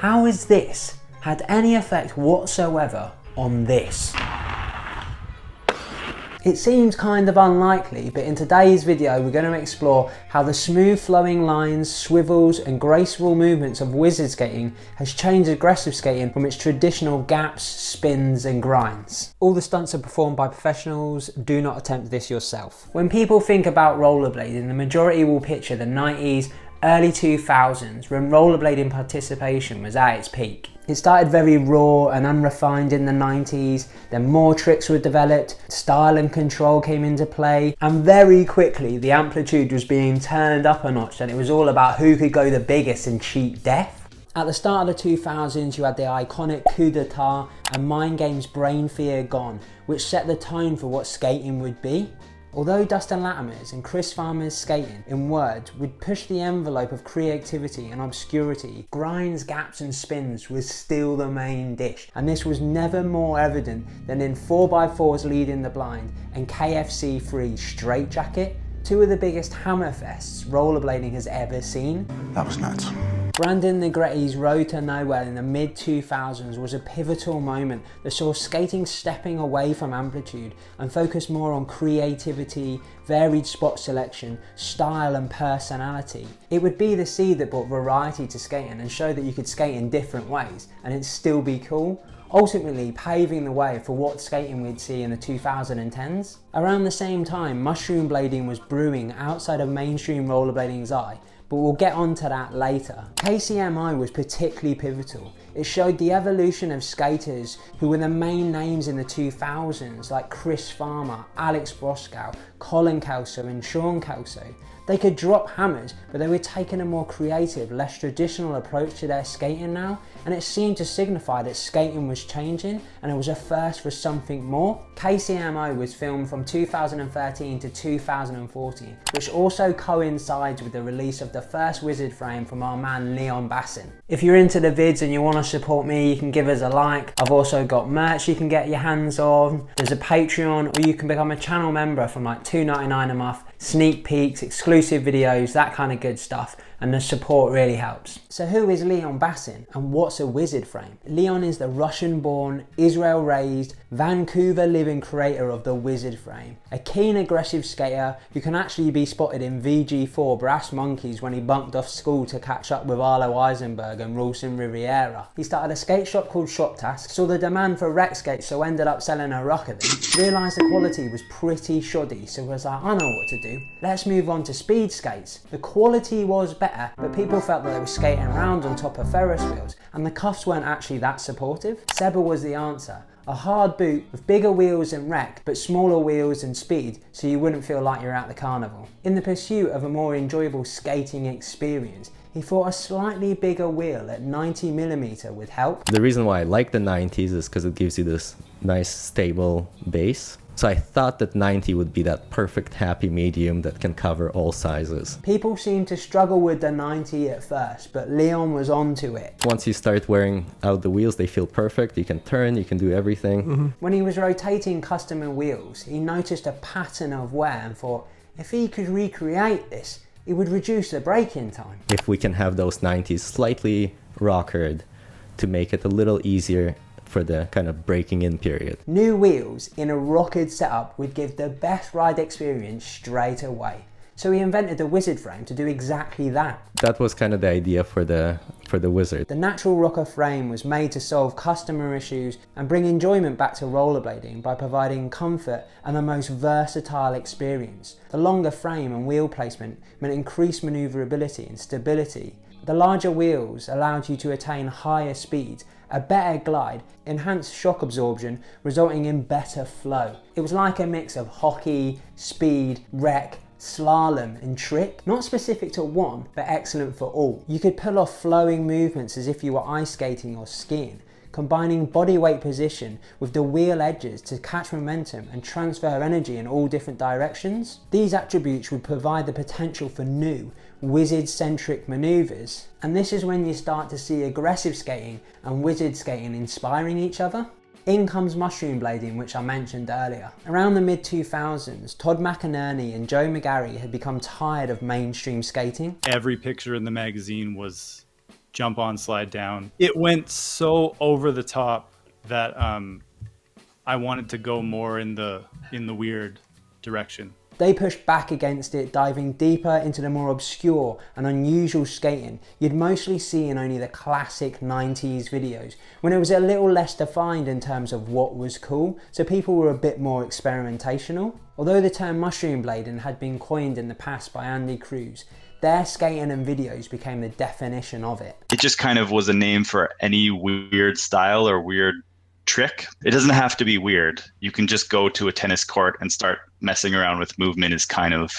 How has this had any effect whatsoever on this? It seems kind of unlikely, but in today's video we're going to explore how the smooth flowing lines, swivels and graceful movements of wizard skating has changed aggressive skating from its traditional gaps, spins and grinds. All the stunts are performed by professionals, do not attempt this yourself. When people think about rollerblading, the majority will picture the 90s, early 2000s when rollerblading participation was at its peak. It started very raw and unrefined in the 90s, then more tricks were developed, style and control came into play, and very quickly the amplitude was being turned up a notch and it was all about who could go the biggest and cheat death. At the start of the 2000s you had the iconic coup d'etat and Mind Game's Brain Fear Gone, which set the tone for what skating would be. Although Dustin Latimer's and Chris Farmer's skating, in words, would push the envelope of creativity and obscurity, grinds, gaps and spins was still the main dish, and this was never more evident than in 4x4's Leading the Blind and KFC 3's Straight Jacket, two of the biggest hammerfests rollerblading has ever seen. That was nuts. Brandon Negretti's Road to Nowhere in the mid-2000s was a pivotal moment that saw skating stepping away from amplitude and focus more on creativity, varied spot selection, style and personality. It would be the seed that brought variety to skating and showed that you could skate in different ways and it'd still be cool, ultimately paving the way for what skating we'd see in the 2010s. Around the same time, mushroom blading was brewing outside of mainstream rollerblading's eye, but we'll get onto that later. KCMO was particularly pivotal. It showed the evolution of skaters who were the main names in the 2000s, like Chris Farmer, Alex Broskow, Colin Kelso and Sean Kelso. They could drop hammers, but they were taking a more creative, less traditional approach to their skating now, and it seemed to signify that skating was changing and it was a first for something more. KCMO was filmed from 2013 to 2014, which also coincides with the release of the first wizard frame from our man Leon Basin. If you're into the vids and you want to support me, you can give us a like. I've also got merch you can get your hands on. There's a Patreon, or you can become a channel member from like $2.99 a month, sneak peeks, exclusive videos, that kind of good stuff, and the support really helps. So who is Leon Basin and what's a wizard frame? Leon is the Russian-born, Israel-raised, Vancouver-living creator of the wizard frame. A keen, aggressive skater who can actually be spotted in VG4 Brass Monkeys when he bunked off school to catch up with Arlo Eisenberg and Rawson Riviera. He started a skate shop called Shop Task, saw the demand for rec skates so ended up selling a rocker then, realised the quality was pretty shoddy so was like, I know what to do. Let's move on to speed skates. The quality was better, but people felt that they were skating around on top of Ferris wheels and the cuffs weren't actually that supportive. Seba was the answer. A hard boot with bigger wheels and rec, but smaller wheels and speed so you wouldn't feel like you're at the carnival. In the pursuit of a more enjoyable skating experience, he thought a slightly bigger wheel at 90mm would help. The reason why I like the 90s is because it gives you this nice stable base. So I thought that 90 would be that perfect happy medium that can cover all sizes. People seemed to struggle with the 90 at first, but Leon was onto it. Once you start wearing out the wheels, they feel perfect. You can turn, you can do everything. When he was rotating custom wheels, he noticed a pattern of wear and thought, if he could recreate this, it would reduce the braking time. If we can have those 90s slightly rockered to make it a little easier for the kind of breaking in period. New wheels in a rockered setup would give the best ride experience straight away. So he invented the wizard frame to do exactly that. That was kind of the idea for the wizard. The natural rocker frame was made to solve customer issues and bring enjoyment back to rollerblading by providing comfort and the most versatile experience. The longer frame and wheel placement meant increased maneuverability and stability. The larger wheels allowed you to attain higher speeds, a better glide, enhanced shock absorption, resulting in better flow. It was like a mix of hockey, speed, rec, slalom and trick. Not specific to one, but excellent for all. You could pull off flowing movements as if you were ice skating or skiing, combining body weight position with the wheel edges to catch momentum and transfer energy in all different directions. These attributes would provide the potential for new, wizard-centric maneuvers, and this is when you start to see aggressive skating and wizard skating inspiring each other. In comes mushroom blading, which I mentioned earlier. Around the mid-2000s, Todd McInerney and Joe McGarry had become tired of mainstream skating. Every picture in the magazine was jump on, slide down. It went so over the top that I wanted to go more in the weird direction. They pushed back against it, diving deeper into the more obscure and unusual skating you'd mostly see in only the classic 90s videos, when it was a little less defined in terms of what was cool, so people were a bit more experimentational. Although the term mushroom blading had been coined in the past by Andy Cruz, their skating and videos became the definition of it. It just kind of was a name for any weird style or weird trick. It doesn't have to be weird. You can just go to a tennis court and start messing around with movement is kind of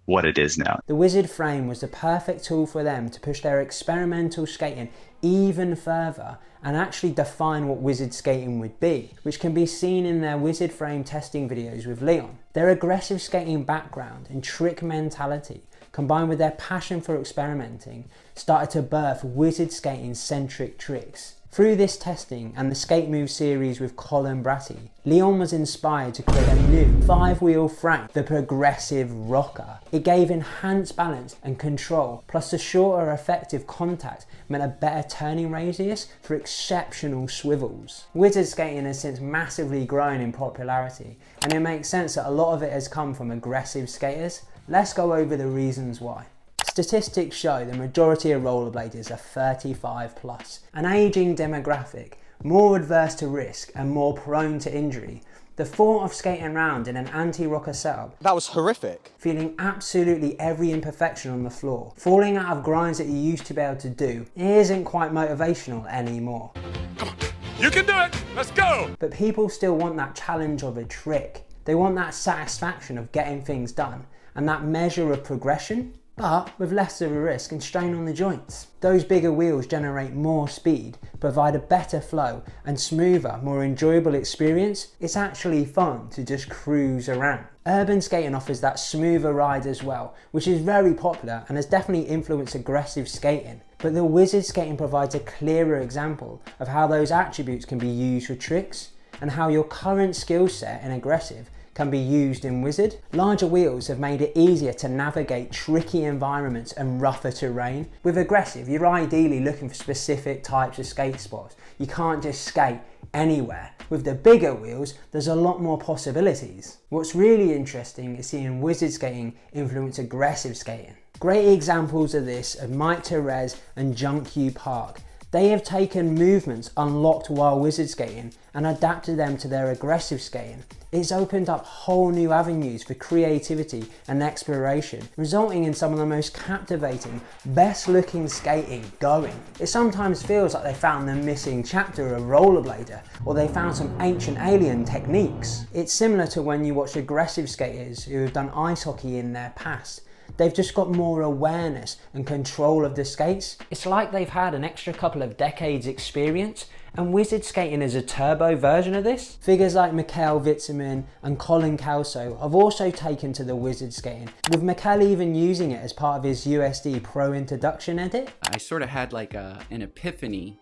what it is now. The Wizard frame was the perfect tool for them to push their experimental skating even further and actually define what Wizard skating would be, which can be seen in their Wizard frame testing videos with Leon. Their aggressive skating background and trick mentality, combined with their passion for experimenting, started to birth Wizard skating centric tricks. Through this testing and the Skate Move series with Colin Bratty, Leon was inspired to create a new 5-wheel frame, the Progressive Rocker. It gave enhanced balance and control, plus the shorter effective contact meant a better turning radius for exceptional swivels. Wizard skating has since massively grown in popularity, and it makes sense that a lot of it has come from aggressive skaters. Let's go over the reasons why. Statistics show the majority of rollerbladers are 35 plus, an ageing demographic, more adverse to risk and more prone to injury. The thought of skating around in an anti-rocker setup, that was horrific. Feeling absolutely every imperfection on the floor, falling out of grinds that you used to be able to do, isn't quite motivational anymore. Come on, you can do it, let's go! But people still want that challenge of a trick. They want that satisfaction of getting things done and that measure of progression, but with less of a risk and strain on the joints. Those bigger wheels generate more speed, provide a better flow and smoother, more enjoyable experience. It's actually fun to just cruise around. Urban skating offers that smoother ride as well, which is very popular and has definitely influenced aggressive skating. But the Wizard skating provides a clearer example of how those attributes can be used for tricks and how your current skill set in aggressive can be used in Wizard. Larger wheels have made it easier to navigate tricky environments and rougher terrain. With aggressive, you're ideally looking for specific types of skate spots. You can't just skate anywhere. With the bigger wheels, there's a lot more possibilities. What's really interesting is seeing Wizard skating influence aggressive skating. Great examples of this are Mike Torres and Junky Park. They have taken movements unlocked while Wizard skating and adapted them to their aggressive skating. It's opened up whole new avenues for creativity and exploration, resulting in some of the most captivating, best looking skating going. It sometimes feels like they found the missing chapter of Rollerblader, or they found some ancient alien techniques. It's similar to when you watch aggressive skaters who have done ice hockey in their past. They've just got more awareness and control of the skates. It's like they've had an extra couple of decades experience, and Wizard skating is a turbo version of this. Figures like Witzemann and Colin Kelso have also taken to the Wizard skating, with Mikkel even using it as part of his USD Pro introduction edit. I sort of had like an epiphany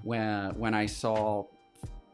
when I saw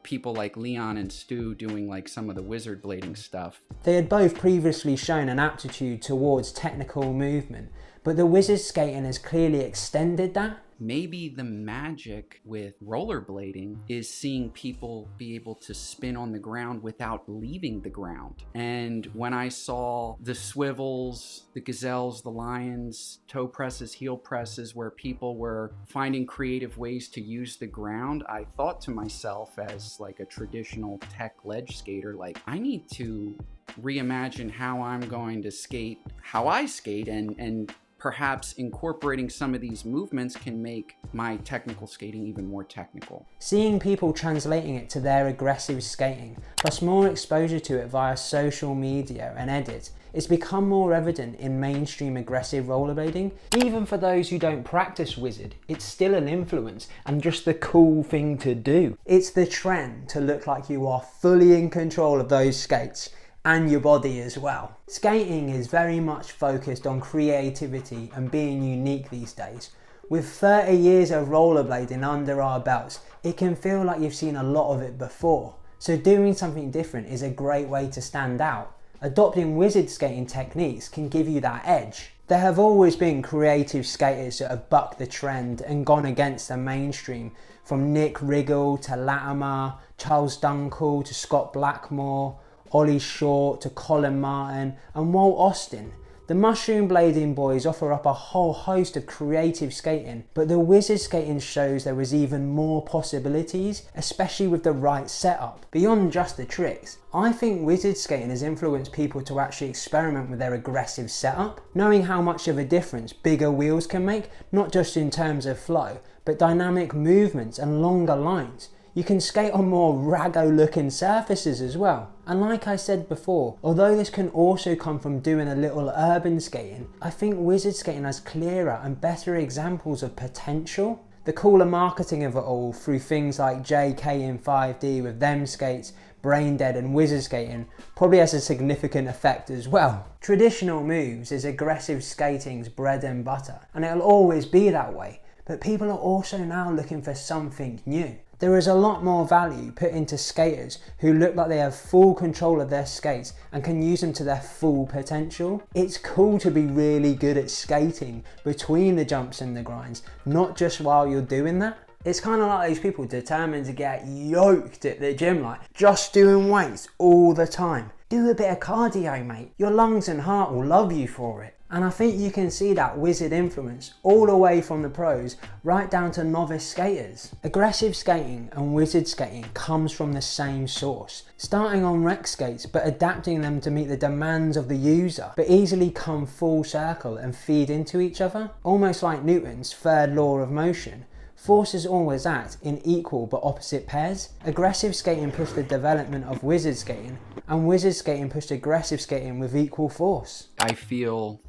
people like Leon and Stu doing like some of the wizard blading stuff. They had both previously shown an aptitude towards technical movement, but the Wizard skating has clearly extended that. Maybe the magic with rollerblading is seeing people be able to spin on the ground without leaving the ground. And when I saw the swivels, the gazelles, the lions, toe presses, heel presses, where people were finding creative ways to use the ground, I thought to myself, as like a traditional tech ledge skater, like, I need to reimagine how I'm going to skate, how I skate, and perhaps incorporating some of these movements can make my technical skating even more technical. Seeing people translating it to their aggressive skating, plus more exposure to it via social media and edits, it's become more evident in mainstream aggressive rollerblading. Even for those who don't practice Wizard, it's still an influence and just the cool thing to do. It's the trend to look like you are fully in control of those skates and your body as well. Skating is very much focused on creativity and being unique these days. With 30 years of rollerblading under our belts, it can feel like you've seen a lot of it before. So doing something different is a great way to stand out. Adopting Wizard skating techniques can give you that edge. There have always been creative skaters that have bucked the trend and gone against the mainstream, from Nick Riggle to Latimer, Charles Dunkel to Scott Blackmore, Ollie Short to Colin Martin and Walt Austin. The mushroom blading boys offer up a whole host of creative skating, but the wizard skating shows there is even more possibilities, especially with the right setup. Beyond just the tricks, I think wizard skating has influenced people to actually experiment with their aggressive setup, knowing how much of a difference bigger wheels can make, not just in terms of flow, but dynamic movements and longer lines. You can skate on more raggo looking surfaces as well. And like I said before, although this can also come from doing a little urban skating, I think wizard skating has clearer and better examples of potential. The cooler marketing of it all through things like JK in 5D with them skates, Brain Dead and wizard skating probably has a significant effect as well. Traditional moves is aggressive skating's bread and butter, and it'll always be that way, but people are also now looking for something new. There is a lot more value put into skaters who look like they have full control of their skates and can use them to their full potential. It's cool to be really good at skating between the jumps and the grinds, not just while you're doing that. It's kind of like these people determined to get yoked at the gym, like just doing weights all the time. Do a bit of cardio, mate. Your lungs and heart will love you for it. And I think you can see that wizard influence all the way from the pros right down to novice skaters. Aggressive skating and wizard skating comes from the same source, starting on rec skates but adapting them to meet the demands of the user, but easily come full circle and feed into each other, almost like Newton's third law of motion. Forces always act in equal but opposite pairs. Aggressive skating pushed the development of wizard skating, and wizard skating pushed aggressive skating with equal force. I feel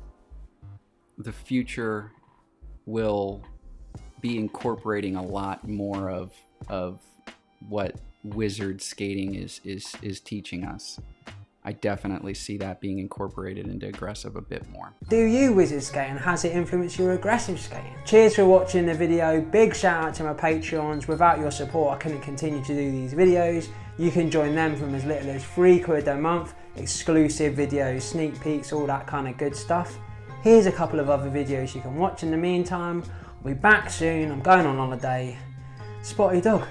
the future will be incorporating a lot more of what wizard skating is teaching us. I definitely see that being incorporated into aggressive a bit more. Do you wizard skate and has it influenced your aggressive skating? Cheers for watching the video. Big shout out to my Patreons. Without your support I couldn't continue to do these videos. You can join them from as little as £3 a month, exclusive videos, sneak peeks, all that kind of good stuff. Here's a couple of other videos you can watch in the meantime. We'll be back soon. I'm going on holiday. Spotty dog.